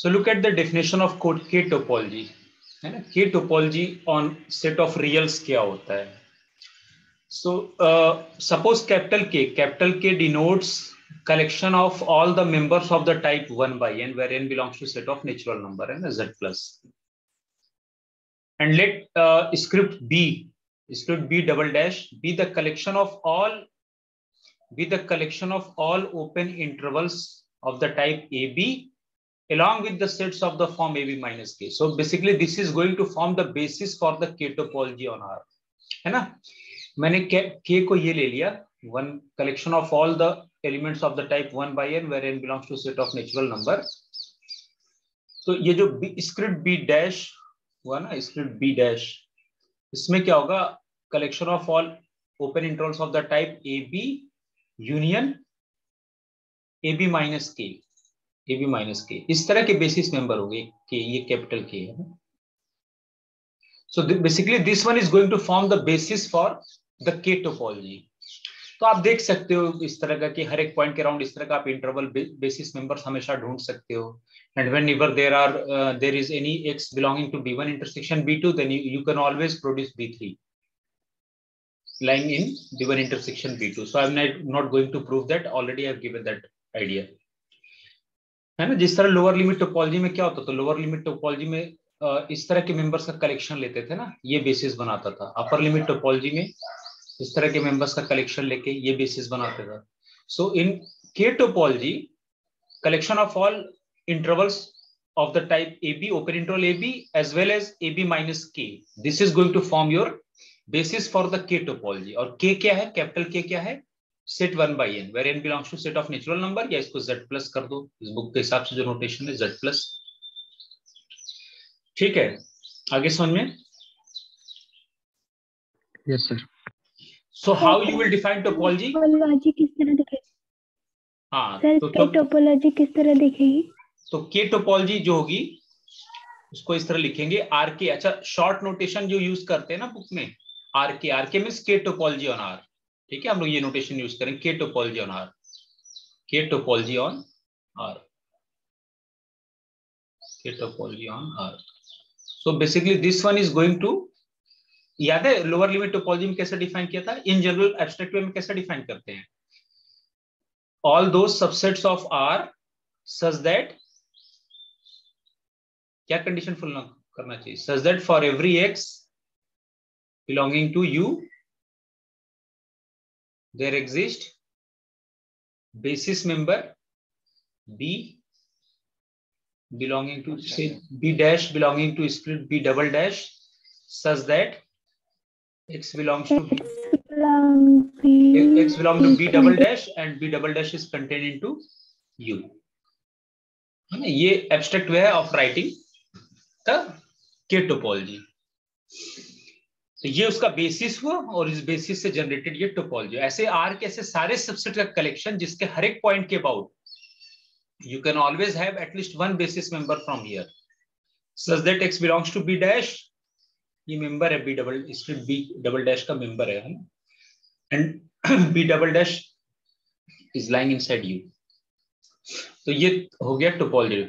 So look at the definition of code K topology, है ना? K topology on set of reals क्या होता है? So suppose capital K denotes collection of all the members of the type 1 by n, where n belongs to set of natural number and Z plus. And let script B double dash be the collection of all open intervals of the type AB along with the sets of the form AB minus K. So basically this is going to form the basis for the K topology on R, है ना? मैंने K को ये ले लिया, one collection of all the elements of the type 1 by n where n belongs to set of natural number. तो ये जो script B dash हुआ ना, script B dash, इसमें क्या होगा? collection of all open intervals of the type AB union AB minus K, इस तरह के बेसिस मेंबर होंगे कि ये कैपिटल K है. So basically this one is going to form the basis for the K topology. तो आप देख सकते हो इस तरह का कि हर एक पॉइंट के अराउंड इस तरह का आप इंटरवल बेसिस मेंबर्स हमेशा ढूंढ सकते हो. And whenever there is any x belonging to B1 intersection B2, then you can always produce B3 lying in B1 intersection B2. So I'm not going to prove that. Already I've given that idea. है ना? जिस तरह lower limit topology में क्या होता था, lower limit topology में इस तरह के मेंबर्स का कलेक्शन लेते थे ना, ये बेसिस बनाता था. अपर लिमिट टोपोलॉजी में इस तरह के मेंबर्स का कलेक्शन लेके ये बेसिस बनाते था. सो इन के topology collection of all intervals of the type AB, open interval AB as well as AB minus K, this is going to form your basis for the K topology. और K क्या है? Capital K क्या है? Set 1 by n where n belongs to set of natural number, या इसको Z plus कर दो, इस बुक के हिसाब से जो नोटेशन है Z प्लस. ठीक है, आगे समझ में? Yes sir. So how you will define topology? Topology किस तरह दिखेगी? हाँ, सर के टोपोलॉजी किस तरह दिखेगी? तो K टोपोलॉजी जो होगी उसको इस तरह लिखेंगे RK. अच्छा, शॉर्ट नोटेशन जो यूज करते हैं ना बुक में, RK means K topology on R. ठीक है, हम लोग ये नोटेशन यूज करेंगे, K topology on R, K topology on R, K topology on R. So basically this one is going to, याद है लोअर लिमिट टोपोलॉजी में कैसे डिफाइन किया था? इन जनरल एब्स्ट्रैक्ट वे में कैसे डिफाइन करते हैं? All those subsets of R such that, क्या कंडीशन फुल करना चाहिए? सच that for every x belonging to U there exist basis member B belonging to, say, B dash belonging to split B double dash such that x belongs to B, x belongs to B double dash and B double dash is contained into U. है ना? ये abstract वे है of writing the K topology. तो ये उसका basis हुआ और इस बेसिस से जनरेटेड ये टोपोलॉजी. ऐसे R के ऐसे सारे सबसेट का कलेक्शन जिसके हर एक पॉइंट के about you can always have at least one basis member from here such that x belongs to B dash, ये मेंबर है B double, split B double dash का मेंबर है ना, and B double dash is lying inside U. तो ये हो गया topology.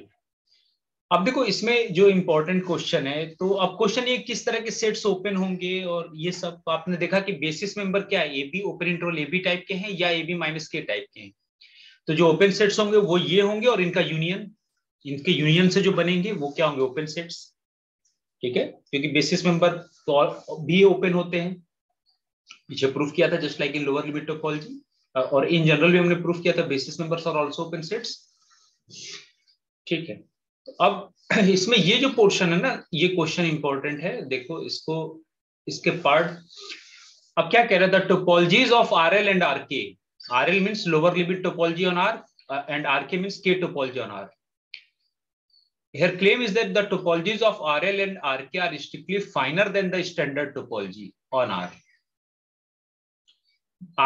अब देखो इसमें जो इंपॉर्टेंट क्वेश्चन है, तो अब क्वेश्चन ये किस तरह के सेट्स ओपन होंगे और ये सब. तो आपने देखा कि बेसिस मेंबर क्या है? AB open interval AB type के हैं या AB माइनस K टाइप के हैं. तो जो ओपन सेट्स होंगे वो ये होंगे और इनका यूनियन, इनके यूनियन से जो बनेंगे वो क्या होंगे? Open sets. ठीक है, क्योंकि बेसिस मेंबर तो भी ओपन होते हैं, पीछे प्रूफ किया था just like in lower limit topology, और इन जनरल भी हमने प्रूफ किया था basis members are also open sets. ठीक है, अब इसमें ये जो पोर्शन है ना, ये क्वेश्चन इंपॉर्टेंट है. देखो इसको, इसके पार्ट. अब क्या कह रहा था? Topologies of RL and RK. RL means lower limit topology on R and RK means K topology on R. Her claim is that the topologies of RL and RK are strictly finer than the standard topology on R.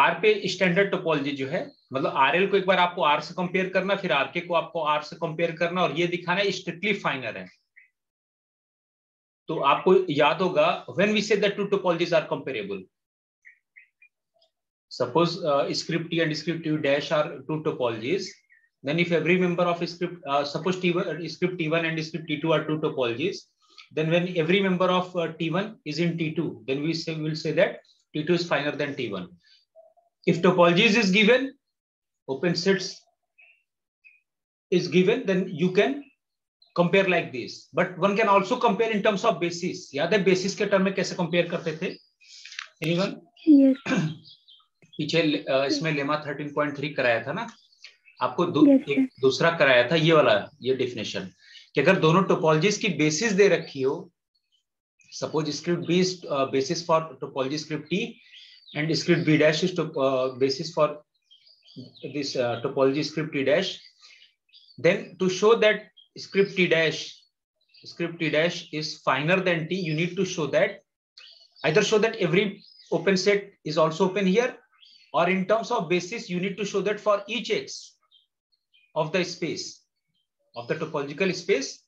R पे standard topology जो है, मतलब RL को एक बार आपको R से compare करना, फिर RK को आपको R से कंपेयर करना और ये दिखाना स्ट्रिक्टली फाइनर है. तो आपको याद होगा when we say that two topologies are comparable, suppose script T and script U dash are two topologies, then if every member of script, suppose T1, script T1 and script T2 are two topologies, then when every member of T1 is in T2, then we'll say that T2 is finer than T1. If topologies is given, open sets is given, then you can compare like this. But one can also compare in terms of basis. याद है basis के term में कैसे compare करते थे? Anyone? Yes. पीछे इसमें lemma 13.3 कराया था ना, आपको Yes, एक दूसरा कराया था ये वाला, ये डेफिनेशन कि अगर दोनों टोपोलॉजीज की बेसिस दे रखी हो, suppose script B is basis for topology script T and script B dash is basis for this topology script T dash, then to show that script T dash is finer than T, you need to show that either show that every open set is also open here, or in terms of basis you need to show that for each x of the space of the topological space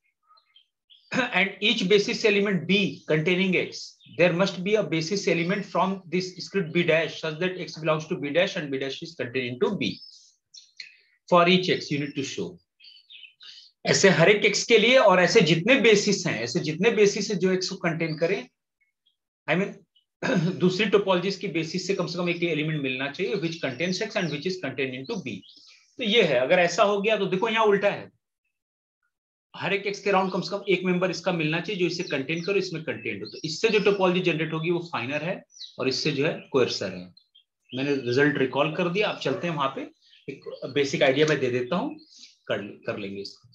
and each basis element B containing x, there must be a basis element from this script B dash such that x belongs to B dash and B dash is contained into B. For each x you need to show. ऐसे हर एक x के लिए और ऐसे जितने basis हैं, ऐसे जितने बेसिस है जो x को कंटेन करें, I mean दूसरी टोपोलॉजीज की बेसिस से कम एक एलिमेंट मिलना चाहिए which contains x and which is contained into B. तो ये है, अगर ऐसा हो गया तो देखो यहाँ उल्टा है, हर एक एक्स के राउंड कम से कम एक मेंबर इसका मिलना चाहिए जो इसे कंटेन करो, इसमें कंटेंट हो, तो इससे जो टोपोलॉजी जनरेट होगी वो फाइनर है और इससे जो है कोएर्सर है. मैंने रिजल्ट रिकॉल कर दिया, आप चलते हैं वहां पे, एक बेसिक आइडिया मैं दे देता हूं, कर लेंगे इसको.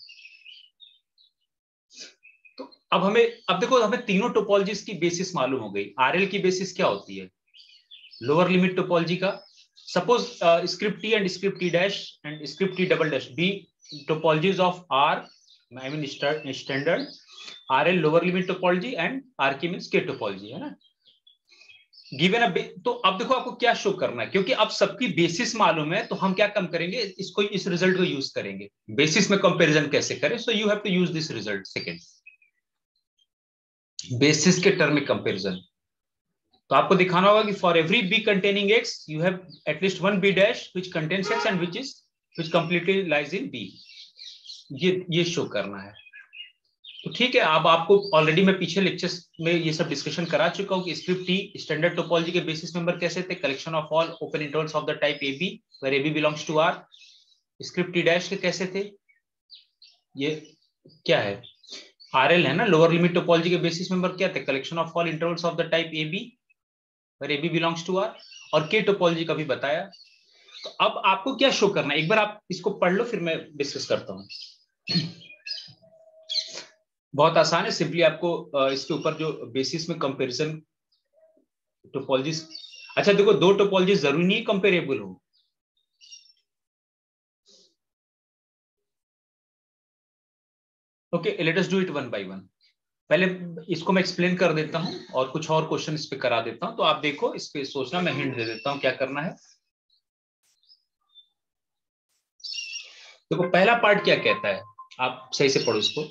तो अब देखो हमें तीनों टोपोलॉजीज की बेसिस मालूम हो गई. आरएल की बेसिस क्या होती है? लोअर लिमिट टोपोलॉजी का, suppose script T and script T dash and script T double dash B topologies of R, I mean standard RL lower limit topology and RK means K topology है ना. Given a तो अब देखो आपको क्या show करना है, क्योंकि अब सबकी बेसिस मालूम है तो हम क्या कम करेंगे, इसको इस रिजल्ट को यूज करेंगे. बेसिस में कंपैरिजन कैसे करें? So you have to use this result. Second, basis के टर्म में कंपैरिजन, तो आपको दिखाना होगा कि for every B containing X you have at least one B dash which contains X and which completely lies in B. ये show करना है. तो ठीक है, अब आपको ऑलरेडी मैं पीछे लेक्चर्स में ये सब डिस्कशन करा चुका हूं कि स्क्रिप्ट टी स्टैंडर्ड टोपोलॉजी के बेसिस मेंबर कैसे थे, collection of all open intervals of the type AB where AB belongs to R. Script T dash के कैसे थे, ये क्या है, RL है ना, लोअर लिमिट टोपोलॉजी के बेसिस मेंबर क्या थे, collection of all intervals of the type AB where AB belongs to R. और K टोपोलॉजी का भी बताया. तो अब आपको क्या शो करना है, एक बार आप इसको पढ़ लो फिर मैं डिस्कस करता हूं. बहुत आसान है, सिंपली आपको इसके ऊपर जो बेसिस में कंपैरिजन टोपोलॉजीज, अच्छा देखो दो टोपोलॉजी जरूरी नहीं कंपेरेबल हो. Okay, let us do it one by one. पहले इसको मैं एक्सप्लेन कर देता हूं और कुछ और क्वेश्चन इस पे करा देता हूं, तो आप देखो इस पे सोचना, मैं हिंट दे देता हूं क्या करना है. देखो पहला पार्ट क्या कहता है, आप सही से पढ़ो इसको.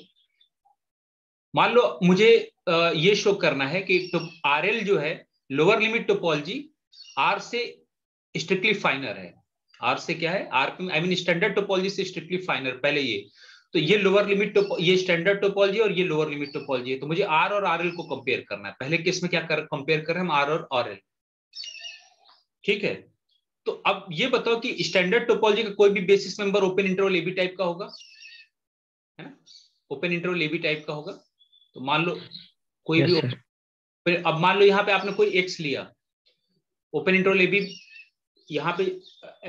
मान लो मुझे ये शो करना है कि तो RL जो है लोअर लिमिट टोपोलॉजी R से स्ट्रिक्टली फाइनर है. R से क्या है, R I mean standard topology से स्ट्रिक्टली फाइनर. पहले ये तो ये लोअर लिमिट ये स्टैंडर्ड टोपोलॉजी और ये लोअर लिमिट टोपोलॉजी है, तो मुझे R और RL को कंपेयर करना है. पहले केस में क्या कंपेयर कर रहे हैं हम, R और RL. ठीक है, तो अब ये बताओ कि स्टैंडर्ड टोपोलॉजी का कोई भी basis member open interval AB type का होगा, है ना, ओपन इंटरवल AB टाइप का होगा. तो मान लो कोई भी फिर अब मान लो यहाँ पे आपने कोई x लिया, ओपन इंटरवल AB, यहाँ पे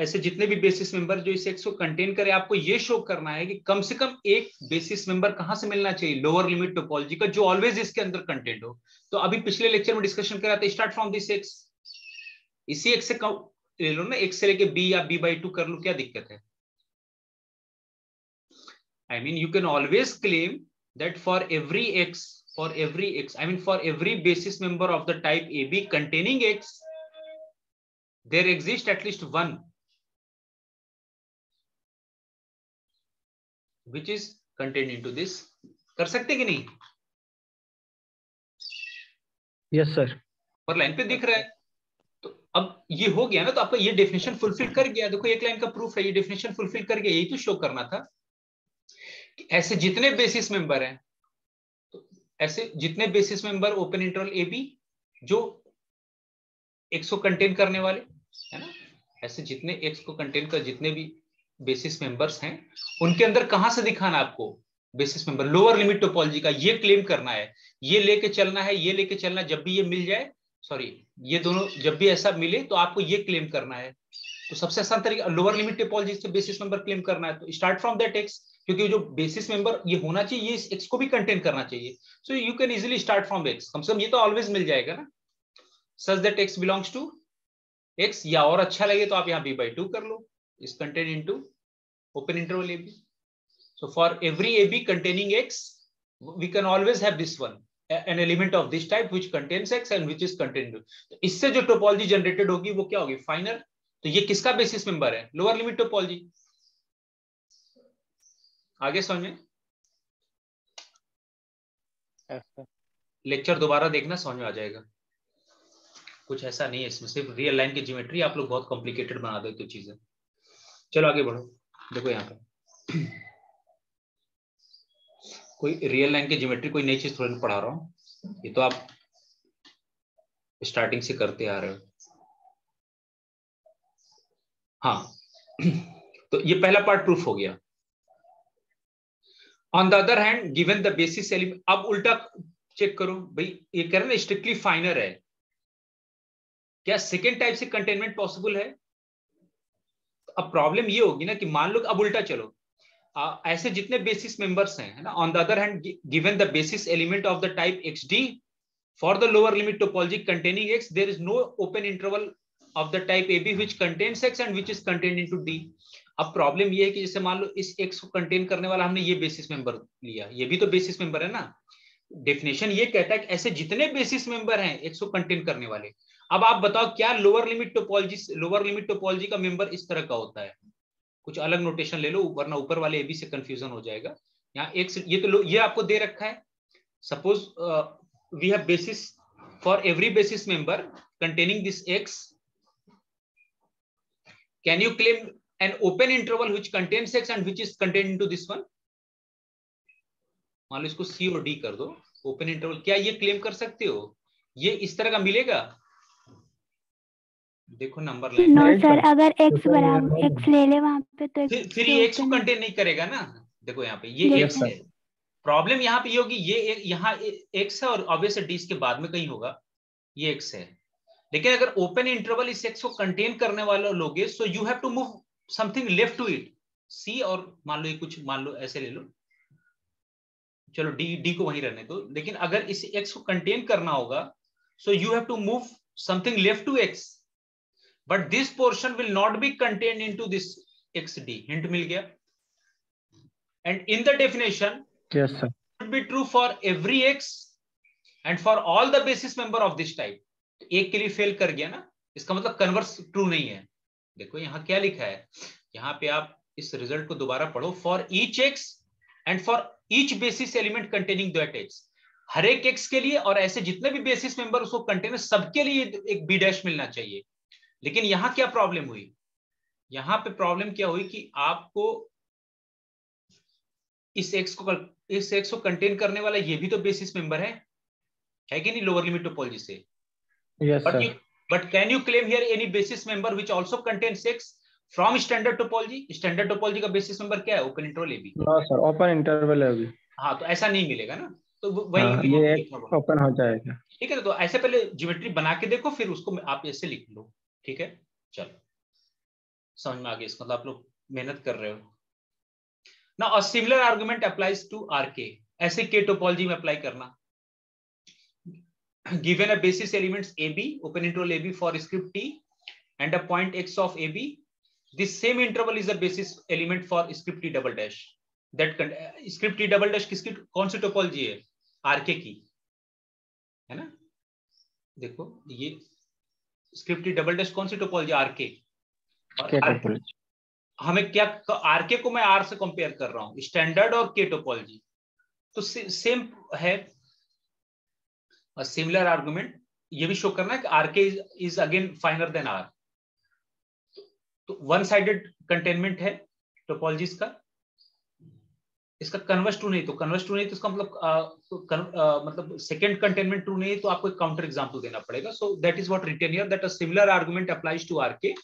ऐसे जितने भी बेसिस मेंबर जो इस x को कंटेन करे, आपको ये शो करना है कि कम से कम एक बेसिस मेंबर कहां से मिलना चाहिए, लोअर लिमिट टोपोलॉजी का, जो ऑलवेज इसके अंदर कंटेंट हो. तो अभी पिछले लेक्चर में डिस्कशन करा था, स्टार्ट फ्रॉम दिस x, इसी x से ले लो ना, x से लेके b या b/2 कर लो, क्या दिक्कत है. I mean you can always claim that for every x, I mean for every basis member of the type AB containing x, there exists at least one which is contained into this. कर सकते कि नहीं? Yes sir. पर line पे दिख रहा है. तो अब ये हो गया ना, तो आपका ये डेफिनेशन फुलफिल कर गया। देखो एक लाइन का प्रूफ है, ये डेफिनेशन फुलफिल कर गया। यही तो शो करना था कि ऐसे जितने बेसिस मेंबर हैं, तो ऐसे जितने basis member open interval A B जो एक्स को कंटेन करने वाले, है ना, ऐसे जितने एक्स को कंटेन कर जितने भी बेसिस मेंबर्स हैं, उनके अंदर कहां से दिखाना आपको basis member, lower limit topology का ये क्लेम करना है, ये लेके चलना है, ये लेके चलना है। जब भी ये मिल जाए, सॉरी, ये दोनों जब भी ऐसा मिले तो आपको ये क्लेम करना है। तो सबसे आसान तरीका लोअर लिमिट टोपोलॉजी से बेसिस मेंबर क्लेम करना है, तो स्टार्ट फ्रॉम दैट एक्स, क्योंकि जो बेसिस मेंबर ये होना चाहिए, ये इस एक्स को भी कंटेन करना चाहिए। So you can easily start from x, कम से कम ये तो ऑलवेज मिल जाएगा ना, such that x belongs to x, या और अच्छा लगे तो आप यहाँ b/2 कर लो, इस contain into open interval ab. So for every ab containing x, we can always have this one, an element of this type which contains x and which is contained. तो इससे जो टोपोलॉजी जनरेटेड होगी वो क्या होगी, final. तो ये किसका बेसिस मेंबर है, लोअर लिमिट टोपोलॉजी। आगे समझ में, लेक्चर दोबारा देखना, समझ में आ जाएगा। कुछ ऐसा नहीं है इसमें, सिर्फ रियल लाइन की ज्योमेट्री आप लोग बहुत कॉम्प्लिकेटेड बना देते हो चीजें। चलो आगे बढ़ो। देखो यहाँ पे कोई रियल लाइन की ज्योमेट्री, कोई नई चीज थोड़ी पढ़ा रहा हूँ, ये तो आप स्टार्टिंग से करते आ रहे हो। हाँ तो ये पहला पार्ट प्रूफ हो गया। On the other hand given the basis element, अब उल्टा चेक करो भाई, ये कह रहे ना स्ट्रिक्टली फाइनर है, क्या सेकेंड टाइप से कंटेनमेंट पॉसिबल है। अब प्रॉब्लम ये होगी ना कि मान लो, अब उल्टा चलो, ऐसे जितने बेसिस मेंबर्स हैं, है ना, on the other hand given the basis element of the type X D for the lower limit topology containing X, there is no open interval of the type A B which contains X and which is contained into D. अब problem ये है कि जैसे मान लो इस x को contain करने वाला हमने ये बेसिस मेंबर लिया, ये भी तो बेसिस मेंबर है ना। डेफिनेशन ये कहता है कि ऐसे जितने बेसिस मेंबर हैं एक्स को कंटेन करने वाले। अब आप बताओ क्या लोअर लिमिट टोपोलॉजी का मेंबर इस तरह का होता है, कुछ अलग नोटेशन ले लो, वरना ऊपर वाले एबी से कंफ्यूजन हो जाएगा। यहाँ एक्स, ये तो ये आपको दे रखा है, suppose we have basis for every basis member containing this X, can you claim an open interval which contains X and which is contained into this one. मान लो इसको सी और डी कर दो, ओपन इंटरवल, क्या ये क्लेम कर सकते हो, ये इस तरह का मिलेगा। देखो नंबर लाइन, नो सर, अगर x बराबर x ले ले वहां पे तो फिर ये एक्स को कंटेन नहीं करेगा ना। देखो यहाँ पे ये एक्स है, प्रॉब्लम यहाँ पे ये होगी, ये यहाँ एक्स है और ऑब्वियस डी के बाद में कहीं होगा, ये एक्स है। लेकिन अगर ओपन इंटरवल इस एक्स को कंटेन करने वाला लोगे, so you have to move something left to it, see, और मान लो ये कुछ, मान लो ऐसे ले लो, चलो डी को वहीं रहने दो। लेकिन अगर इस एक्स को कंटेन करना होगा, so you have to move something left to x, but this portion will not be contained into this x d. Hint मिल गया। And in the definition Yes, sir. should be true for every x and for all the basis member of this type। तो एक के लिए fail कर गया ना, इसका मतलब कन्वर्स ट्रू नहीं है। देखो यहाँ क्या लिखा है, यहाँ पे आप इस रिजल्ट को दोबारा पढ़ो, for each x and for each basis element containing that x, हर एक एक्स के लिए और ऐसे जितने भी बेसिस मेंबर उसको कंटेन, सबके लिए एक बी डैश मिलना चाहिए। लेकिन यहाँ क्या प्रॉब्लम हुई, यहाँ पे प्रॉब्लम क्या हुई कि आपको इस एक्स को कंटेन करने वाला ये भी तो बेसिस मेंबर है कि नहीं, लोअर लिमिट टोपोलॉजी से। Yes, sir. But can you claim here any basis member which also contains x from standard topology? Standard topology का बेसिस मेंबर क्या है, open interval A B. No, sir. Open interval है अभी। हाँ तो ऐसा नहीं मिलेगा ना, तो वही हाँ, ये ओपन हो जाएगा। ठीक है, तो ऐसे पहले ज्योमेट्री बना के देखो, फिर उसको आप ऐसे लिख लो, ठीक है। चलो समझ में आ गया, इसका मतलब आप लोग मेहनत कर रहे हो ना। और similar argument applies to RK, ऐसे के टोपोलॉजी में अप्लाई करना। Given a basis elements AB, open interval AB for script T and a point X of AB, this same interval is a basis element for script T double dash. That script T double dash किसकी, कौन सी topology है, RK की, है ना। देखो ये script T double dash कौन सी topology, RK। और हमें क्या, RK को मैं R से कंपेयर कर रहा हूं, स्टैंडर्ड और K टोपोलॉजी, तो सेम है। A similar argument ये भी शो करना है कि R K is again finer than R. तो वन साइडेड कंटेनमेंट है टोपोलॉजीज का, इसका कन्वर्स ट्रू नहीं, तो कन्वर्स ट्रू नहीं तो इसका मतलब सेकंड कंटेनमेंट ट्रू नहीं, तो आपको एक काउंटर एग्जांपल देना पड़ेगा। So that is what written here, that a similar argument applies to RK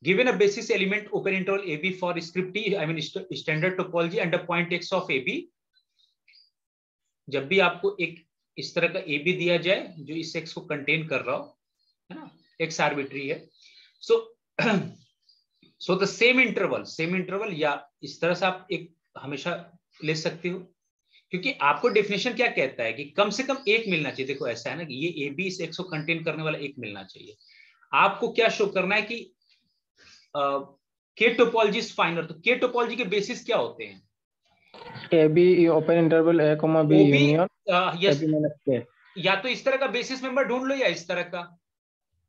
given a basis element open interval ab for script t, I mean standard topology and a point x of ab। जब भी आपको एक इस तरह का ab दिया जाए जो इस x को कंटेन कर रहा हो, है ना, x आर्बिट्री है, सो द सेम इंटरवल या इस तरह से आप एक हमेशा ले सकते हो, क्योंकि आपको डेफिनेशन क्या कहता है कि कम से कम एक मिलना चाहिए। देखो ऐसा है ना कि ये ab इस x को कंटेन करने वाला एक मिलना चाहिए। आपको क्या शो करना है कि के टोपोलॉजी इज फाइनर, तो के टोपोलॉजी के बेसिस क्या होते हैं? A B open interval A comma B union yes, या तो इस तरह का बेसिस मेंबर ढूंढ लो या इस तरह का,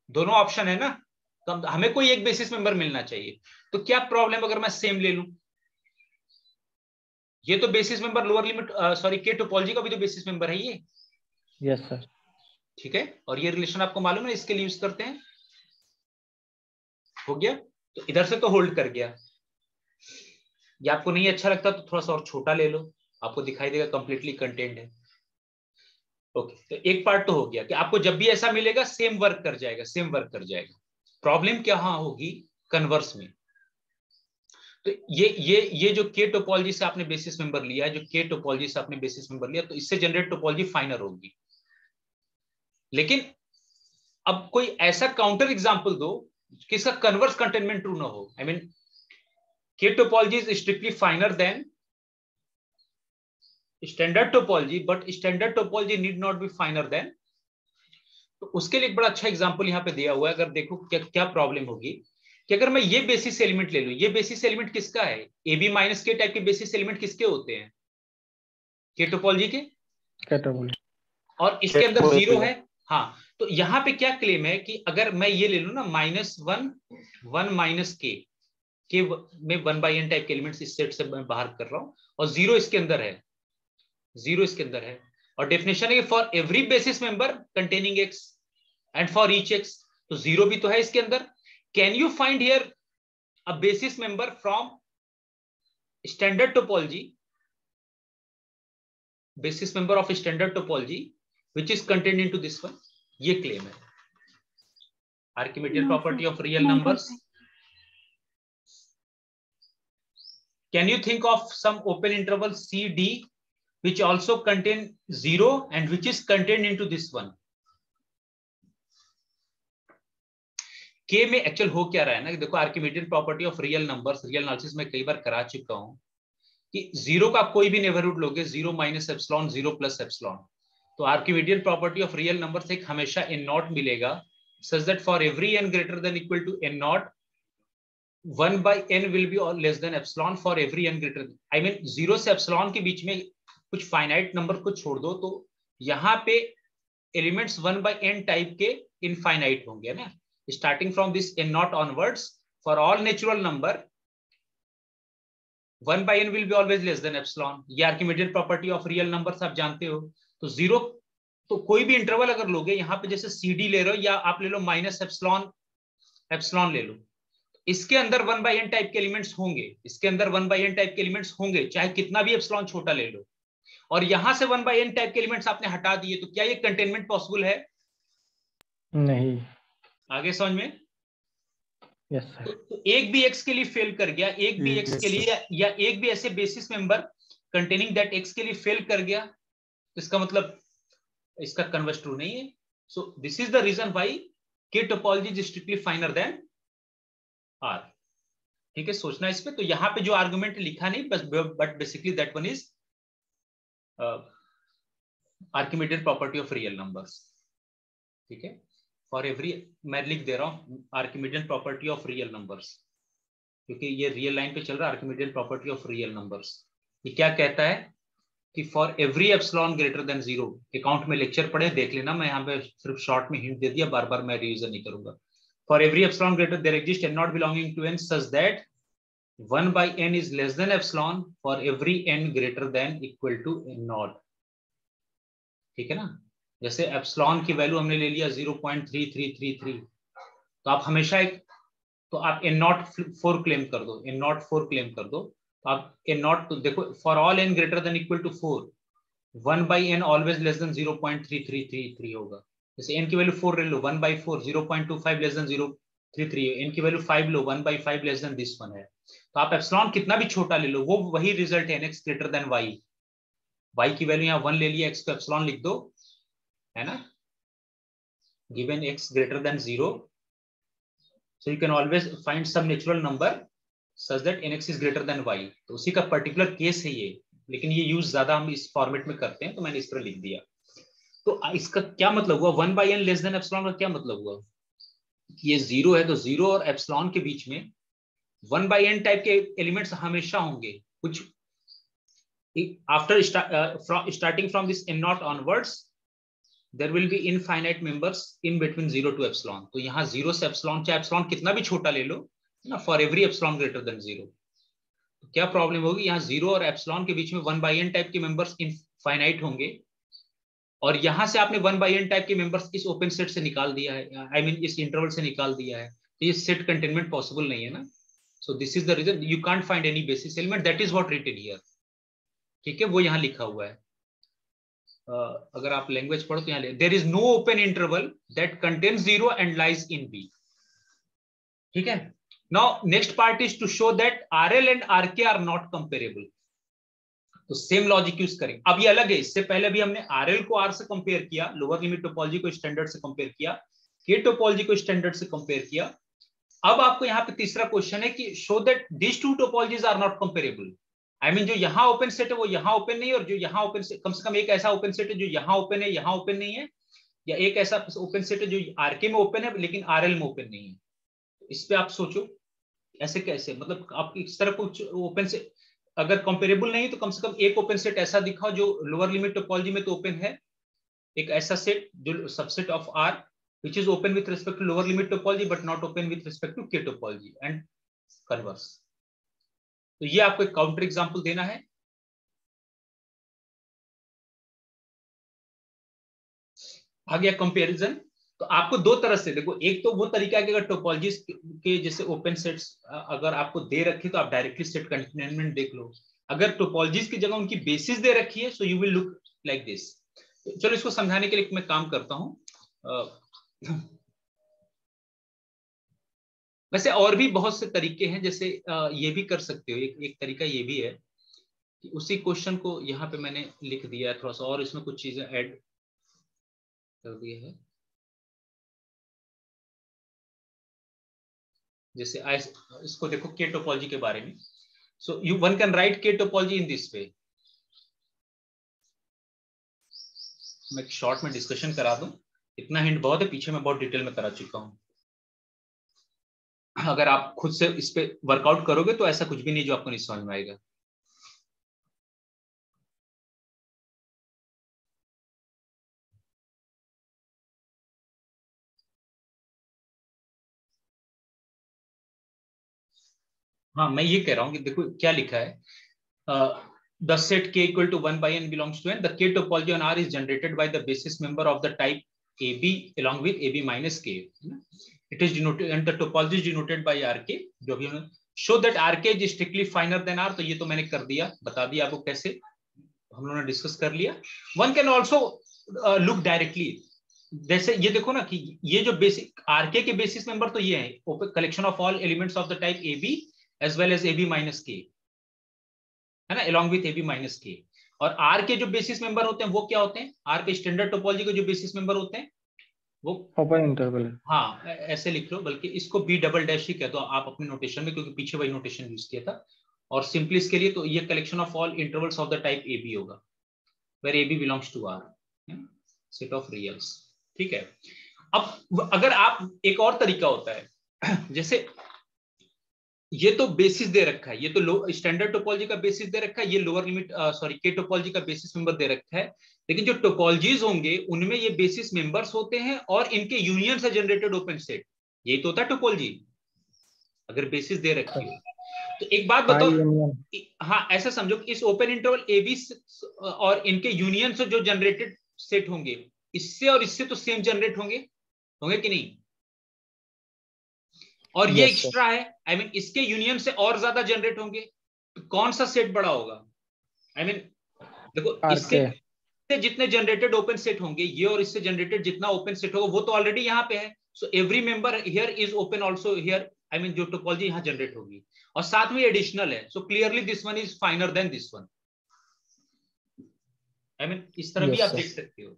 दोनों ऑप्शन है ना, तो हमें कोई एक बेसिस मेंबर मिलना चाहिए। तो क्या प्रॉब्लम अगर मैं सेम ले लूं? ये तो basis member lower limit sorry के टोपोलॉजी का भी तो बेसिस मेंबर है ये। Yes sir. ठीक है, और ये रिलेशन आपको मालूम है, इसके लिए यूज करते हैं। हो गया, तो इधर से तो होल्ड कर गया। या आपको नहीं अच्छा लगता तो थोड़ा सा और छोटा ले लो, आपको दिखाई देगा कंप्लीटली कंटेंट है। ओके, तो एक पार्ट तो हो गया कि आपको जब भी ऐसा मिलेगा सेम वर्क कर जाएगा, प्रॉब्लम क्या हाँ होगी कन्वर्स में। तो ये जो के टोपोलॉजी से आपने बेसिस मेंबर लिया है, जो के टोपोलॉजी से आपने बेसिस मेंबर लिया, तो इससे जनरेट टोपोलॉजी फाइनर होगी। लेकिन अब कोई ऐसा काउंटर एग्जांपल दो कि इसका कन्वर्स कंटेनमेंट ट्रू ना हो। I mean K topology is strictly finer than standard topology, but standard topology need not be finer than. तो उसके लिए एक बड़ा अच्छा एग्जांपल यहाँ पे दिया हुआ है। अगर देखो क्या प्रॉब्लम होगी कि अगर मैं ये बेसिस एलिमेंट ले लूं, ये बेसिस एलिमेंट किसका है? ए बी माइनस के टाइप के बेसिस एलिमेंट किसके होते हैं? के टोपोलॉजी के। और इसके अंदर जीरो है। हाँ, तो यहाँ पे क्या क्लेम है कि अगर मैं ये ले लूं ना -1 माइनस के में 1/n टाइप के एलिमेंट्स इस सेट से मैं बाहर कर रहा हूं, और जीरो इसके अंदर है, और डेफिनेशन है for every basis member containing x and for each x, तो जीरो भी तो है इसके अंदर। Can you find here a basis member from standard topology, basis member of standard topology which is contained into this one? ये claim है। Archimedean property of real numbers. Can you think of some open interval CD which also contain 0 and which is contained into this one? K में actual हो क्या रहा है ना, देखो Archimedean property of real numbers, real analysis में कई बार करा चुका हूं कि जीरो का कोई भी नेबरहुड लोगे, 0 माइनस एप्सिलॉन, 0 प्लस एप्सिलॉन, तो Archimedean property of real number से एक हमेशा n नॉट मिलेगा, such that for every n greater than equal to n naught 1/n will be less than epsilon for every n greater, I mean 0 से epsilon के बीच में कुछ finite number को छोड़ दो, तो यहाँ पे एलिमेंट्स 1/n टाइप के इनफाइनाइट होंगे ना, starting from this n not onwards for all natural number 1/n will be always less than epsilon. ये Archimedean property of real numbers आप जानते हो। तो जीरो, तो कोई भी इंटरवल अगर लोगे, यहाँ पे जैसे CD ले रहे हो या आप ले लो माइनस एप्सिलॉन ले लो, इसके अंदर 1/n टाइप के एलिमेंट्स होंगे, चाहे कितना भी एप्सिलॉन छोटा ले लो, और यहां से 1/n टाइप के एलिमेंट्स आपने हटा दिए, तो क्या ये कंटेनमेंट पॉसिबल है? नहीं। आगे समझ में? Yes sir. तो एक भी x के लिए फेल कर गया, एक भी x के लिए, या एक भी ऐसे basis member containing that x के लिए फेल कर गया, तो इसका मतलब इसका कन्वर्स ट्रू नहीं है। So this is the reason why K topology is strictly finer than R। ठीक है, सोचना इस पे। तो यहाँ पे जो आर्गुमेंट लिखा नहीं, but basically that one is Archimedean property of real numbers. ठीक है, फॉर एवरी, मैं लिख दे रहा हूं Archimedean property of real numbers, क्योंकि ये रियल लाइन पे चल रहा है। Archimedean property of real numbers ये क्या कहता है कि for every epsilon greater than 0, account में लेक्चर पढ़े देख लेना, मैं यहाँ पे सिर्फ शॉर्ट में हिंट दे दिया, बार बार मैं रिवीजन नहीं करूंगा। For every epsilon greater there exist n naught belonging to n such that 1/n is less than epsilon for every n greater than equal to n naught. ठीक है ना? जैसे एप्सिलॉन की वैल्यू हमने ले लिया 0.3333, तो आप हमेशा तो आप एन नॉट 4 क्लेम कर दो, एन नॉट 4 क्लेम कर दो, तो आप एन नॉट, तो देखो for all N greater than equal to 4 1/n always less than 0.3333 होगा। जैसे n की वैल्यू 4 ले लो, 1/4 0.25 लेस देन 0.33 है, n की value 5 low, 1/5 less than this one है। तो आप एप्सिलॉन कितना भी छोटा ले लो, वो वही रिजल्ट है, x greater than y। y की वैल्यू यहाँ 1 ले लिया, x को एप्सिलॉन लिख दो, है ना, given x greater than 0, so you can always find some natural number such that nx is greater than y। तो उसी का पर्टिकुलर केस है ये, लेकिन ये यूज ज्यादा हम इस फॉर्मेट में करते हैं, तो मैंने इस तरह लिख दिया। तो इसका क्या मतलब हुआ, 1/n लेस देन एप्सिलॉन का क्या मतलब हुआ, ये 0 है, तो 0 और एप्सिलॉन के बीच में 1/n टाइप के एलिमेंट्स हमेशा होंगे। कुछ after starting from this n not onwards there will be infinite members in between 0 to epsilon। तो यहाँ 0 से एप्सिलॉन, चाहे एप्सिलॉन कितना भी छोटा ले लो ना, for every epsilon greater than 0, तो क्या प्रॉब्लम होगी, यहाँ 0 और एप्सिलॉन के बीच में 1/n टाइप के मेंबर्स इनफाइनाइट होंगे, और यहां से आपने 1/n टाइप के मेंबर्स इस ओपन सेट से निकाल दिया है, आई मीन इस इंटरवल से निकाल दिया है, तो ये सेट कंटेनमेंट पॉसिबल नहीं है ना। So this is the reason you can't find any basis element, that is what written here, ठीक है, वो यहाँ लिखा हुआ है। अगर आप लैंग्वेज पढ़ो तो यहाँ there is no open interval that contains 0 and lies in B, ठीक है। Now next part is to show that RL and RK are not comparable. तो सेम लॉजिक यूज करेंगे। अब ये अलग है, इससे पहले भी हमने आरएल को आर से कंपेयर किया, लोअर लिमिट टोपोलॉजी को स्टैंडर्ड से कंपेयर किया, के टोपोलॉजी को स्टैंडर्ड से कंपेयर किया। अब आपको यहाँ पे तीसरा क्वेश्चन है कि show that these two topologies are not comparable. I mean जो यहाँ ओपन सेट है वो यहाँ ओपन नहीं है, और जो यहाँ ओपन सेट, कम से कम एक ऐसा ओपन सेट है जो यहाँ ओपन है, यहाँ ओपन नहीं है, या एक ऐसा ओपन सेट है जो आरके में ओपन है लेकिन आरएल में ओपन नहीं है। इस पे आप सोचो ऐसे कैसे, मतलब आप इस तरह कुछ ओपन से अगर कंपेरेबल नहीं तो कम से कम एक ओपन सेट ऐसा दिखाओ जो लोअर लिमिट टोपोलॉजी में तो ओपन है, एक ऐसा सेट जो subset of R which is open with respect to lower limit topology but not open with respect to K topology and converse। तो ये आपको एक काउंटर एग्जांपल देना है। आ गया कंपैरिजन। तो आपको दो तरह से देखो, एक तो वो तरीका है कि अगर टोपोलॉजीज के जैसे ओपन सेट्स अगर आपको दे रखे तो आप डायरेक्टली सेट कंटेनमेंट देख लो। अगर टोपोलॉजीज की जगह उनकी बेसिस दे रखी है so you will look like this. चलो इसको समझाने के लिए मैं काम करता हूं। वैसे और भी बहुत से तरीके हैं, जैसे ये भी कर सकते हो, एक तरीका ये भी है कि उसी क्वेश्चन को यहाँ पे मैंने लिख दिया है थोड़ा सा, और इसमें कुछ चीजें ऐड कर दिया है। जैसे इसको देखो के टोपोलॉजी के बारे में, so you one can write के टोपोलॉजी इन दिस वे। मैं शॉर्ट में डिस्कशन करा दूं, इतना हिंट बहुत है, पीछे मैं बहुत डिटेल में करा चुका हूं। अगर आप खुद से इस पे वर्कआउट करोगे तो ऐसा कुछ भी नहीं जो आपको नहीं समझ में आएगा। हाँ मैं ये कह रहा हूं कि देखो क्या लिखा है, the set k equal to 1/n belongs to n, the k topology on R is generated by the basis member of the type AB along with AB minus k। It is denoted and the topology is denoted by RK, जो भी हमने show that RK is strictly finer than R। तो ये तो मैंने कर दिया, बता दिया आपको कैसे, हम लोगों ने डिस्कस कर लिया। One can also look directly, जैसे ये देखो ना कि ये जो बेसिक RK के बेसिस मेंबर तो ये है collection of all elements of the type AB as well as AB minus k, है ना, along with AB minus k। और R के जो बेसिस मेंबर होते हैं वो क्या होते हैं, R के स्टैंडर्ड टोपोलॉजी के जो बेसिस मेंबर होते हैं वो ओपन इंटरवल है। हाँ ऐसे लिख लो, बल्कि इसको B डबल डैश ही कहते हो आप अपने नोटेशन में, क्योंकि पीछे वही नोटेशन यूज किया था। और सिंपलिस्ट के लिए तो ये collection of all intervals of the type AB होगा, where AB belongs to R, set of reals, ठीक है। अब अगर आप एक और तरीका होता है, जैसे ये तो बेसिस दे रखा है, ये तो स्टैंडर्ड टोपोलॉजी का बेसिस दे रखा है, ये लोअर लिमिट सॉरी के टोपोलॉजी का बेसिस मेंबर दे रखा है, लेकिन जो टोपोलॉजीज होंगे उनमें ये बेसिस मेंबर्स होते हैं और इनके यूनियन से जनरेटेड ओपन सेट, यही तो होता है टोपोलॉजी अगर बेसिस दे रखी हो। तो एक बात बताओ, हाँ ऐसा समझो कि इस ओपन इंटरवल AB और इनके यूनियन से जो जनरेटेड सेट होंगे इससे और इससे तो सेम जनरेट होंगे कि नहीं? और ये Yes, sir. एक्स्ट्रा है, आई मीन इसके यूनियन से और ज्यादा जनरेट होंगे, तो कौन सा सेट बड़ा होगा? आई मीन देखो, इससे जितने जनरेटेड ओपन सेट होंगे, ये और इससे जनरेटेड जितना ओपन सेट होगा वो तो ऑलरेडी यहाँ पे है, so every member here is open also here, I mean जो टोपोलॉजी यहाँ जनरेट होगी, और साथ में एडिशनल है, so clearly this one is finer than this one. I mean इस तरह भी आप देख सकते हो,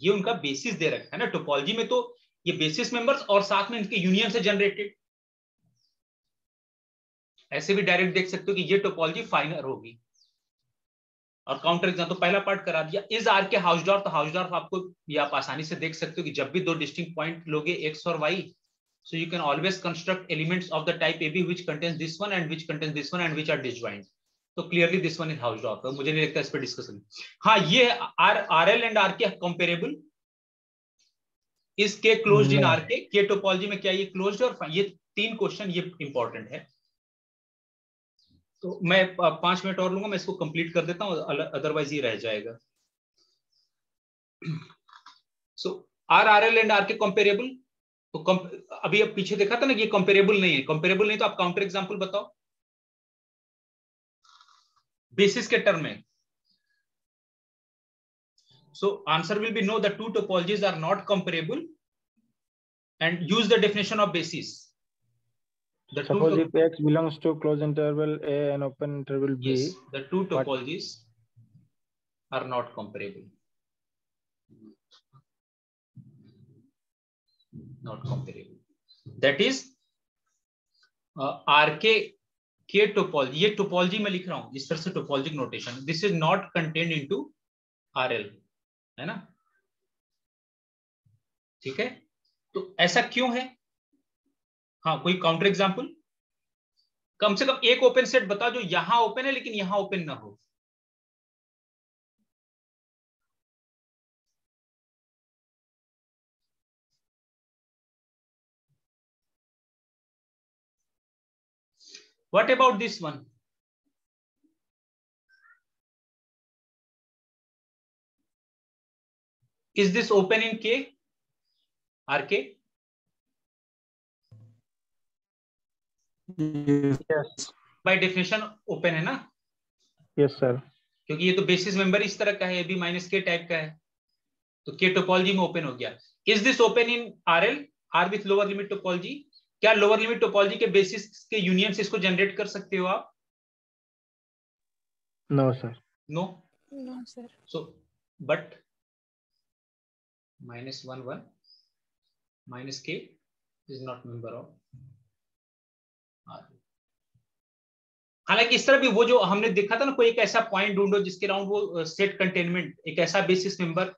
ये उनका बेसिस दे रखा है ना टोपोलॉजी में, तो ये बेसिस मेंबर्स और साथ में इनके यूनियन से जनरेटेड। ऐसे भी डायरेक्ट देख सकते हो कि ये टोपोलॉजी फाइनर होगी। और काउंटर एग्जाम तो पहला पार्ट करा दिया। इज आर के हाउसडॉर्फ, तो हाउसडॉर्फ आपको ये आप आसानी से देख सकते हो कि जब भी दो डिस्टिंक्ट पॉइंट लोगे एक्स और Y, so you can always construct elements of the type AB which contains this one and which contains this one and which are disjoint. तो clearly this one is Hausdorff, तो मुझे नहीं लगता इस पे discussion. हाँ, ये RL and RK comparable, is K closed in RK? K topology में क्या ये क्लोज्ड है? और ये 3 क्वेश्चन ये इंपॉर्टेंट है, तो मैं 5 मिनट और लूंगा, मैं इसको कंप्लीट कर देता हूँ, अदरवाइज ये रह जाएगा। सो RL and RK comparable, तो अभी अब पीछे देखा था ना, ये कंपेरेबल नहीं है। कंपेरेबल नहीं तो आप काउंटर एग्जांपल बताओ बेसिस के टर्म में। So answer will be no, the two topologies are not comparable and use the definition of basis. Suppose if X belongs to closed interval A and open interval B, yes, the two topologies are not comparable. Not comparable. That is RK के topology, ये topology में लिख रहा हूं इस तरह से, topologic notation, this is not contained into RL, है ना? ठीक है, तो ऐसा क्यों है? हाँ, कोई काउंटर एग्जांपल? कम से कम एक ओपन सेट बताओ जो यहां ओपन है लेकिन यहां ओपन ना हो। What about this one? Is this open in K? RK? yes, By definition open है ना? yes sir, क्योंकि ये तो बेसिस मेंबर इस तरह का है, AB माइनस K टाइप का है, तो K टोपोलॉजी में ओपन हो गया। Is this open in RL? R with lower limit topology? क्या लोअर लिमिट टोपोलॉजी के बेसिस के यूनियन से इसको जनरेट कर सकते हो आप? no sir, No, No, sir. so but -1 1 minus K is not member of R. हालांकि इस तरह भी वो जो हमने देखा था ना, कोई एक ऐसा पॉइंट ढूंढो जिसके राउंड वो सेट कंटेनमेंट, एक ऐसा बेसिस मेंबर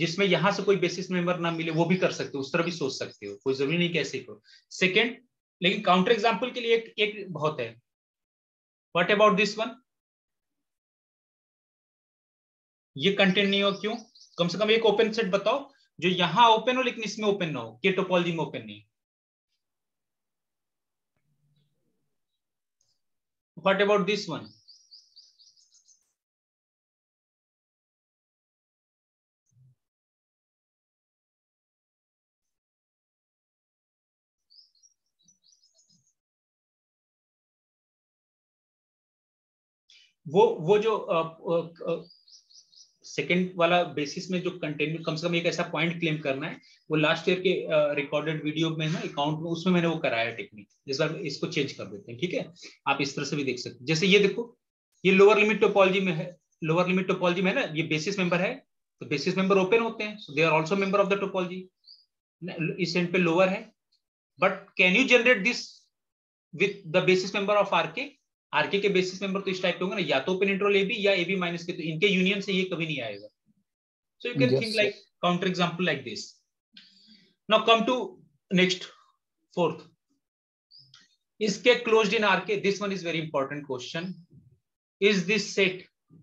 जिसमें यहां से कोई बेसिस मेंबर ना मिले, वो भी कर सकते हो, उस तरह भी सोच सकते हो, कोई जरूरी नहीं कैसे करो। सेकेंड, लेकिन काउंटर एग्जांपल के लिए एक बहुत है। What about this one? ये कंटेंट नहीं हो, क्यों? कम से कम एक ओपन सेट बताओ जो यहां ओपन हो लेकिन इसमें ओपन ना हो, के टोपोलॉजी में ओपन नहीं। What about this one? वो जो सेकेंड वाला बेसिस में जो कंटेंट, कम से कम एक ऐसा पॉइंट क्लेम करना है, वो लास्ट ईयर के रिकॉर्डेड वीडियो में ना अकाउंट में, उसमें मैंने वो कराया टेक्निक। इस बार इसको चेंज कर देते हैं, ठीक है? आप इस तरह से भी देख सकते हैं, जैसे ये देखो, ये लोअर लिमिट टोपोलॉजी में है, लोअर लिमिट टोपोलॉजी में है ना, ये बेसिस मेंबर है, तो बेसिस मेंबर ओपन होते हैं, so they are also member of the topology. इस एंड पे लोअर है, but can you generate this with the basis member of R K? R K के बेसिस मेंबर तो इस टाइप के होंगे ना, या तो ओपन इंटरवल AB या AB माइनस के, तो इनके यूनियन से ये कभी नहीं आएगा। So you can think like counter example like this. Now come to next, fourth, is K closed in RK? This one is very important question. Is this set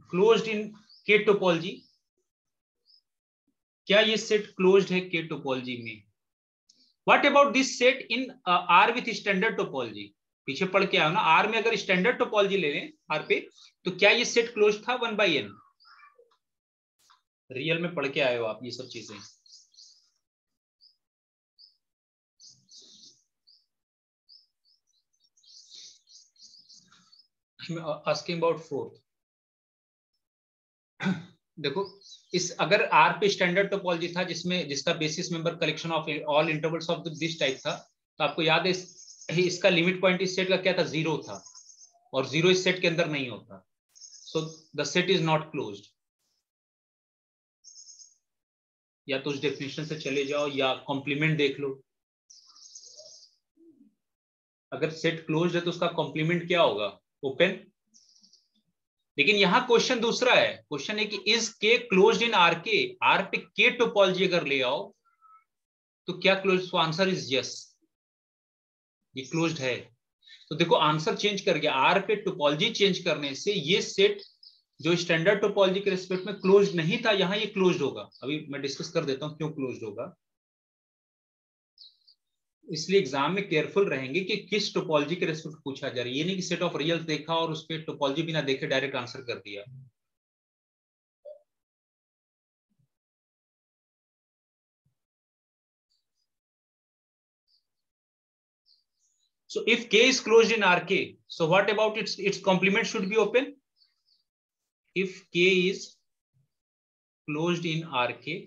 closed in K topology? क्या ये set closed है K topology में? What about this set in R with standard topology? पीछे पढ़ के आओ ना, R में अगर स्टैंडर्ड टोपोलॉजी ले लें R पे, तो क्या ये सेट क्लोज था 1/n? रियल में पढ़ के आए हो आप ये सब चीजें। Asking about fourth. देखो इस अगर आर पे स्टैंडर्ड टोपोलॉजी था जिसमें जिसका basis member collection of all intervals of this type था, तो आपको याद है इसका लिमिट पॉइंट इस सेट का क्या था, 0 था, और 0 इस सेट के अंदर नहीं होता, so the set is not closed. या तो उस डेफिनेशन से चले जाओ या कॉम्प्लीमेंट देख लो। अगर सेट क्लोज्ड है तो उसका कॉम्प्लीमेंट क्या होगा, ओपन। लेकिन यहां क्वेश्चन दूसरा है, क्वेश्चन है कि इज के क्लोज्ड इन आर के, आर पे के टोपोलॉजी अगर ले आओ तो क्या क्लोज, तो आंसर इज यस, ये क्लोज्ड है। तो देखो आंसर चेंज कर गया, आर पे टोपोलॉजी चेंज करने से ये सेट जो स्टैंडर्ड टोपोलॉजी के रिस्पेक्ट में क्लोज्ड नहीं था, यहां ये क्लोज्ड होगा। अभी मैं डिस्कस कर देता हूं क्यों क्लोज्ड होगा। इसलिए एग्जाम में केयरफुल रहेंगे कि किस टोपोलॉजी के रिस्पेक्ट पूछा जा रहा है। ये नहीं कि सेट ऑफ रियल देखा और उस पर टोपोलॉजी बिना देखे डायरेक्ट आंसर कर दिया। So if K is closed in RK, so what about its complement should be open? If K is closed in RK,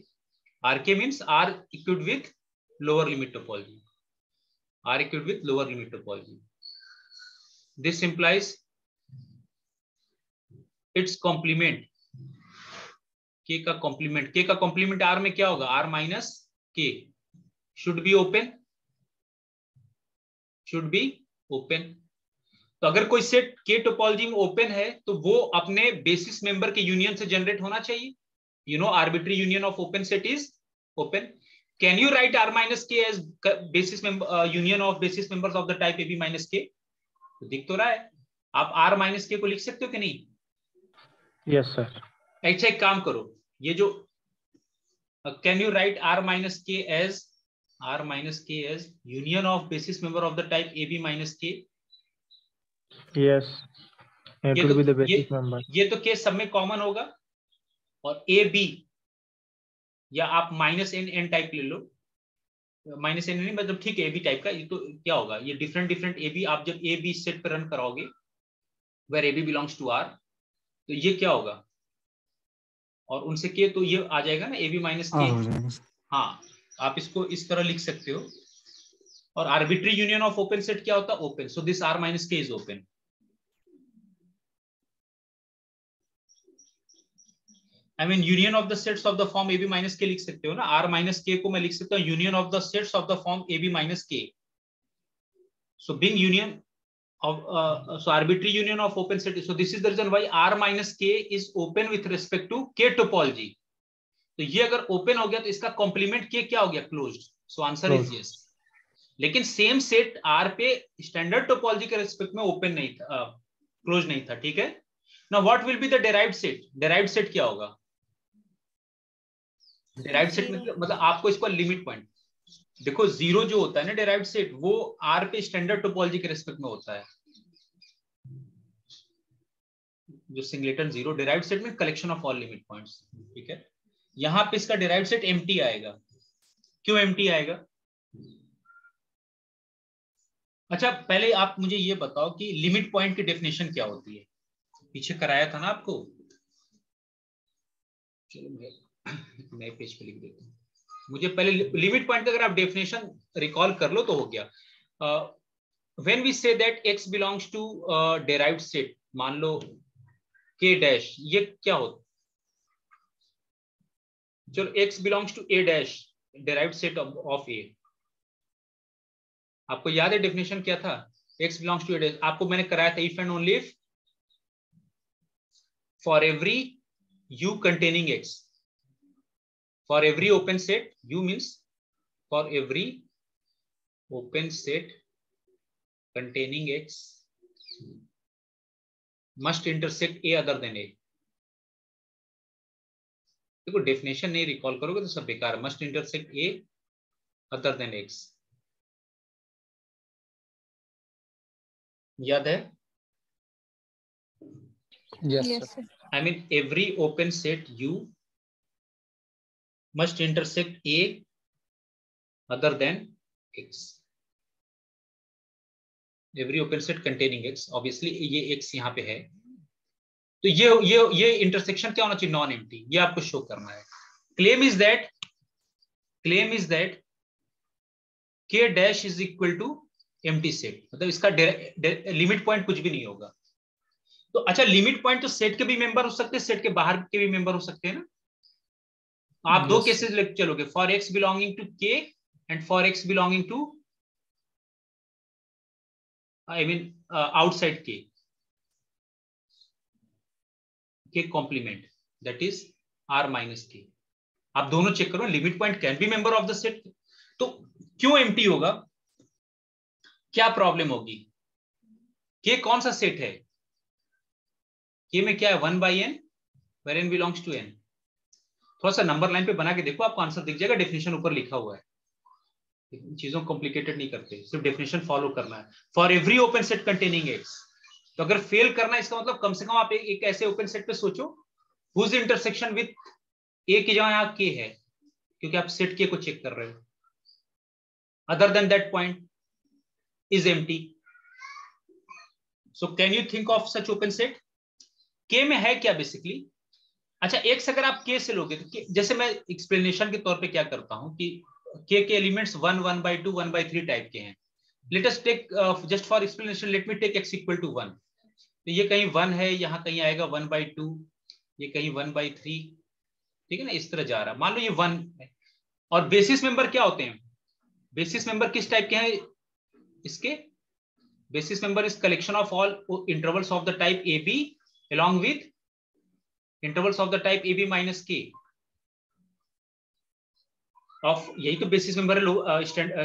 RK means R equivalent with lower limit topology. R equivalent with lower limit topology. This implies its complement, K का complement, K का complement R में क्या होगा, R minus K should be open, should be open. तो अगर कोई set के topology में ओपन है तो वो अपने बेसिस मेंबर के यूनियन से जनरेट होना चाहिए। You know, arbitrary union of open set is open. Can you write R minus K as basis member union of basis members of the type AB minus K? तो दिख तो रहा है, आप R minus K को लिख सकते हो कि नहीं? Yes sir. अच्छा एक काम करो, ये जो can you write R minus K as union of basis member of the type AB minus K? Yes. It will be the basis member. ये तो K सब में कॉमन होगा, और AB या आप माइनस एन टाइप ले लो, माइनस एन नहीं मतलब ठीक है ए बी टाइप का। ये तो क्या होगा, ये डिफरेंट ए बी, आप जब ए बी सेट पे रन कराओगे where A B belongs to R, तो ये क्या होगा, और उनसे के तो ये आ जाएगा ना ए बी माइनस के। हाँ आप इसको इस तरह लिख सकते हो। और arbitrary union of open set क्या होता है, open. So this R minus K is open. I mean union of the sets of the form A B minus K लिख सकते हो ना, आर माइनस के को मैं लिख सकता हूँ union of the sets of the form A B minus K. So being union of so arbitrary union of open set, so this is the reason why R minus K is open with respect to K topology. तो ये अगर open हो गया तो इसका complement K क्या हो गया, closed. So answer is yes. लेकिन सेम सेट R पे स्टैंडर्ड टोपोलॉजी के रिस्पेक्ट में ओपन नहीं था, क्लोज नहीं था, ठीक है। Now what will be the derived set, derived set क्या होगा, डेराइव्ड सेट में मतलब आपको इस पर लिमिट पॉइंट देखो, जीरो जो होता है ना डेराइव्ड सेट, वो आर पे स्टैंडर्ड टोपोलॉजी के रिस्पेक्ट में होता है। जो सिंगलेटन जीरो, डेराइव्ड सेट में collection of all limit points, ठीक है। यहां पे इसका डेराइव्ड सेट एम्प्टी आएगा। क्यों एम्प्टी आएगा? अच्छा पहले आप मुझे ये बताओ कि लिमिट पॉइंट की डेफिनेशन क्या होती है, पीछे कराया था ना आपको। चलो मैं नए पेज पे लिख देता हूँ। मुझे पहले लिमिट पॉइंट का अगर आप डेफिनेशन रिकॉल कर लो तो हो गया। When we say that x belongs to derived set, मान लो k डैश, ये क्या होता, चलो x belongs to a dash, derived set of a। आपको याद है डेफिनेशन क्या था, x belongs to a dash, आपको मैंने कराया था if and only if for every u containing x, for every open set, u means for every open set containing x must intersect a other than a। देखो definition नहीं recall करोगे तो सब बेकार, must intersect a other than x, याद है? Yes sir. I mean every open set u must intersect A other than X. Every open set containing X, obviously ये X यहाँ पे है, तो ये इंटरसेक्शन क्या होना चाहिए? नॉन एम्प्टी, ये आपको शो करना है. Claim is that K dash is equal to empty set, मतलब इसका लिमिट पॉइंट कुछ भी नहीं होगा. तो अच्छा, लिमिट पॉइंट तो सेट के भी मेंबर हो सकते हैं, सेट के बाहर के भी मेंबर हो सकते हैं ना. आप दो केसेस लेके चलोगे, for X belonging to K and for X belonging to outside K complement, that is R minus K. आप दोनों चेक करो, limit point can be member of the set. तो क्यों एम्प्टी होगा? क्या प्रॉब्लम होगी? K कौन सा सेट है? K में क्या है? 1 by n, where n belongs to n. थोड़ा सा नंबर लाइन पे बना के देखो, आपको आंसर दिख जाएगा. डेफिनेशन ऊपर लिखा हुआ है, चीजों कॉम्प्लिकेटेड नहीं करते, सिर्फ डेफिनेशन फॉलो करना है. For every open set containing X. तो अगर फेल करना है, इसका मतलब कम से कम आप एक ऐसे ओपन सेट पे सोचो हुज इंटरसेक्शन विद A की जगह यहाँ K है, क्योंकि आप सेट K को चेक कर रहे हो. Other than that point is empty. So can you think of such open set? K में है क्या बेसिकली? अच्छा, X अगर आप K से लोगे तो जैसे मैं एक्सप्लेनेशन के तौर पे क्या करता हूं कि K के एलिमेंट्स 1, 1/2, 1/3 टाइप के हैं. Let us take just for explanation, let me take X equal to 1. तो ये कहीं 1 है, यहाँ कहीं आएगा 1/2, ये कहीं 1/3, ठीक है ना, इस तरह जा रहा है. मान लो ये 1 है. और बेसिस मेंबर क्या होते हैं? बेसिस मेंबर किस टाइप के हैं इसके? Basis member is collection of all intervals of the type AB along with intervals of the type AB minus K of, यही तो बेसिस मेंबर है.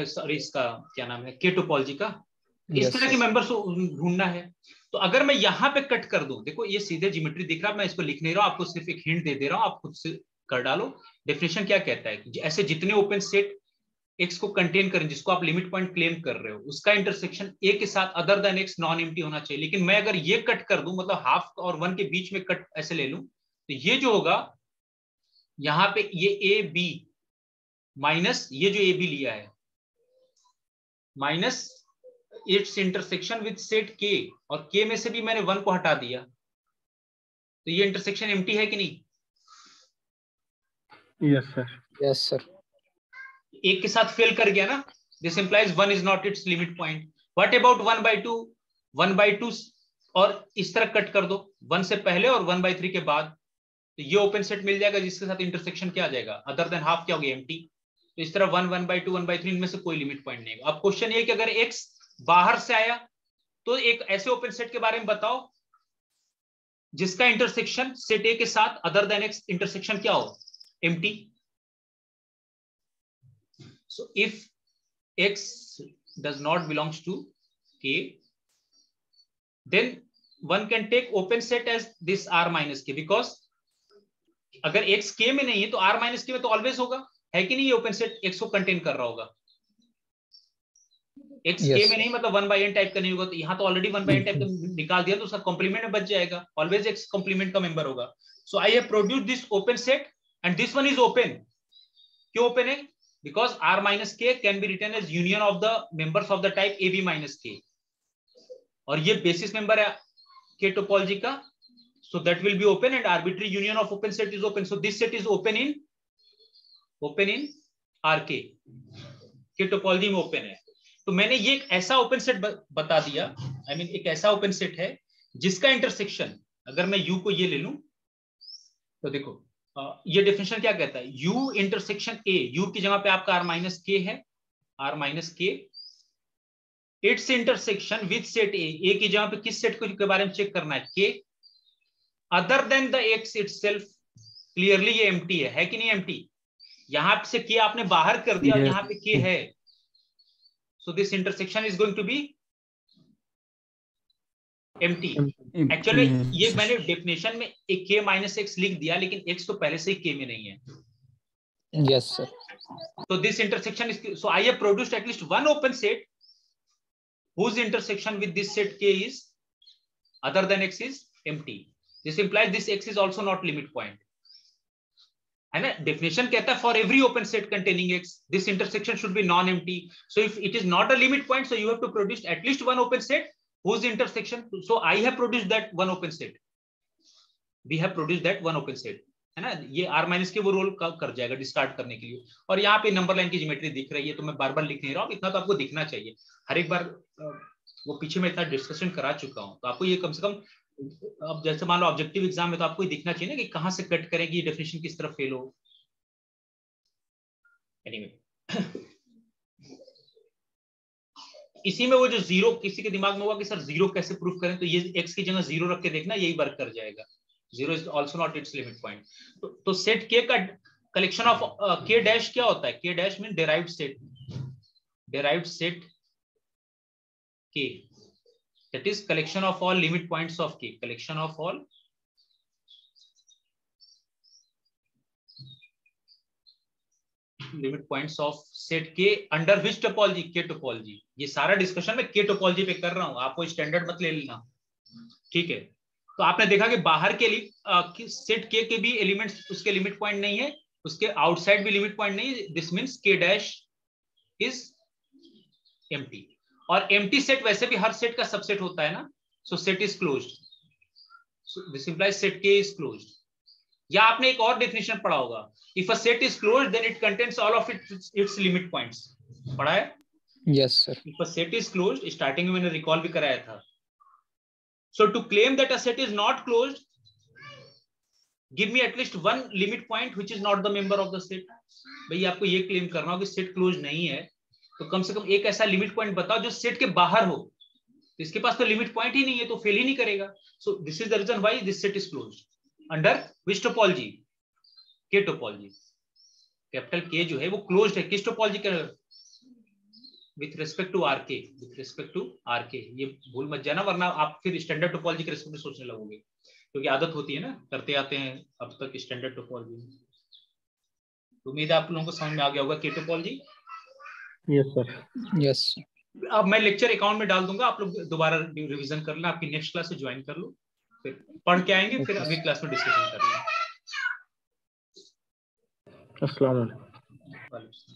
सॉरी, इसका क्या नाम है? K टोपोलॉजी का. इस तरह के मेंबर्स ढूंढना है. तो अगर मैं यहां पे कट कर दूं, देखो ये सीधे ज्योमेट्री दिख रहा है, मैं इसको लिख नहीं रहा हूं, आपको सिर्फ एक हिंट दे रहा हूं, आप खुद से कर डालो. डेफिनेशन क्या कहता है कि ऐसे जितने ओपन सेट X को कंटेन करें, जिसको आप लिमिट पॉइंट क्लेम कर रहे हो, उसका इंटरसेक्शन A के साथ other than X non empty होना चाहिए. लेकिन मैं अगर ये कट कर दूं, मतलब हाफ और 1 के बीच में कट ऐसे ले लूं, तो ये जो होगा यहां पे ये AB माइनस ये जो AB लिया है minus it's intersection with set K, और K में से भी मैंने 1 को हटा दिया, तो ये इंटरसेक्शन एम्प्टी है कि नहीं? Yes sir. Yes sir. एक के साथ फेल कर गया ना. This implies 1 is not it's limit point. What about 1/2? 1/2 और इस तरह कट कर दो, 1 से पहले और 1/3 के बाद, तो ये ओपन सेट मिल जाएगा जिसके साथ इंटरसेक्शन क्या आ जाएगा? अदर देन हाफ क्या हो गया? एम्प्टी. तो इस तरह 1, 1/2, 1/3 इनमें से कोई लिमिट पॉइंट नहीं है. अब क्वेश्चन ये कि अगर X बाहर से आया, तो एक ऐसे ओपन सेट के बारे में बताओ जिसका इंटरसेक्शन सेट A के साथ अदर देन X इंटरसेक्शन क्या हो? Empty. So if X does not belongs to K, then one can take open set as this R minus K, because अगर X K में नहीं है तो R minus K में तो ऑलवेज होगा, है कि नहीं? ये ओपन सेट X को कंटेन कर रहा होगा. X K में नहीं, मतलब 1/n टाइप का नहीं होगा, तो यहाँ तो ऑलरेडी 1/n टाइप का निकाल दिया, तो उसका कॉम्प्लीमेंट में बच जाएगा. ऑलवेज X कॉम्प्लीमेंट का मेंबर होगा. So I have produced this open set and this one is open. क्यों ओपन है? Because R minus K can be written as union of the members of the type AB minus K. और ये basis member है K topology का, so that will be open, and arbitrary union of open set is open. So this set is open in RK. K topology में open है. तो मैंने ये एक ऐसा ओपन सेट बता दिया, I mean एक ऐसा ओपन सेट है जिसका इंटरसेक्शन, अगर मैं U को ये ले लूं, तो देखो ये डेफिनेशन क्या कहता है? U इंटरसेक्शन A, U की जगह पे आपका R minus K है, R minus K, it's intersection with set A की जगह पे किस सेट को के बारे में चेक करना है? K, other than the X itself. Clearly ये एम्प्टी है कि नहीं एम्प्टी? यहां से K आपने बाहर कर दिया और यहाँ पे K है, so this intersection is going to be empty. Actually ये मैंने डेफिनेशन में एक K minus X लिख दिया, लेकिन X तो पहले से ही K में नहीं है. Yes sir. So this intersection is, so I have produced at least one open set whose intersection with this set K is other than X is empty. This implies this X is also not limit point. है ना. Definition कहता है for every open set containing X this intersection should be non empty. So if it is not a limit point, so you have to produce at least one open set whose intersection. So I have produced that one open set. We have produced that one open set, है ना. ये r minus के वो role कर जाएगा discard करने के लिए. और यहाँ पे नंबर लाइन की ज्योमेट्री दिख रही है, तो मैं बार बार लिख नहीं रहा हूँ, इतना तो आपको दिखना चाहिए. हर एक बार वो पीछे में इतना डिस्कशन करा चुका हूँ, तो आपको ये कम से कम, अब जैसे मान लो ऑब्जेक्टिव एग्जाम में, तो आपको दिखना चाहिए ना कि कहाँ से कट करेंगे, ये डेफिनेशन किस तरह फेल हो. एनीवे इसी में वो जो जीरो किसी के दिमाग में हुआ कि सर जीरो कैसे प्रूफ करें, तो ये x की जगह जीरो रख के देखना, यही वर्क कर जाएगा. Zero is also not it's limit point. तो सेट k का कलेक्शन ऑफ k डैश क्या होता है? k dash mean derived set k, that is collection of all limit points of k, collection of all limit points of set के under which topology? के topology. ये सारा discussion मैं के topology पे कर रहा हूं, आपको स्टैंडर्ड मत ले लेना, ठीक है. तो आपने देखा कि बाहर के लिए सेट के भी एलिमेंट्स उसके लिमिट पॉइंट नहीं है, उसके आउटसाइड भी लिमिट पॉइंट नहीं है. दिस मींस के डैश इज एम्प्टी. और एम्प्टी सेट वैसे भी हर सेट का सबसेट होता है ना. सो set is closed. So this implies set के इज क्लोज्ड. या आपने एक और डेफिनेशन पढ़ा होगा, if a set is closed then it contains all of its limit points. पढ़ा है? Yes sir. If a set is closed, starting में मैंने रिकॉल भी कराया था. So to claim that a set is not closed, give me at least one limit point which is not the member of the set. भाई आपको ये claim करना हो कि सेट क्लोज नहीं है, तो कम से कम एक ऐसा लिमिट पॉइंट बताओ जो सेट के बाहर हो. इसके पास तो लिमिट पॉइंट ही नहीं है, तो फेल ही नहीं करेगा. So this is the reason why this set is closed. Under which topology? K topology. Capital K जो है वो क्लोज्ड है. किस टोपोलॉजी का? With respect to RK. With respect to RK, ये भूल मत जाना, वरना आप फिर स्टैंडर्ड टोपोलॉजी के रिस्पेक्ट में सोचने लगोगे, क्योंकि आदत होती है ना, करते आते हैं अब तक स्टैंडर्ड टोपोलॉजी. उम्मीद है आप लोगों को समझ में आ गया होगा के टोपोलॉजी. Yes sir. Yes. अब मैं लेक्चर अकाउंट में डाल दूंगा, आप लोग दोबारा रिवीजन कर लेना, आपकी नेक्स्ट क्लास से ज्वाइन कर लो, फिर पढ़ के आएंगे, फिर अगली क्लास में डिस्कशन कर लेंगे. अस्सलाम वालेकुम.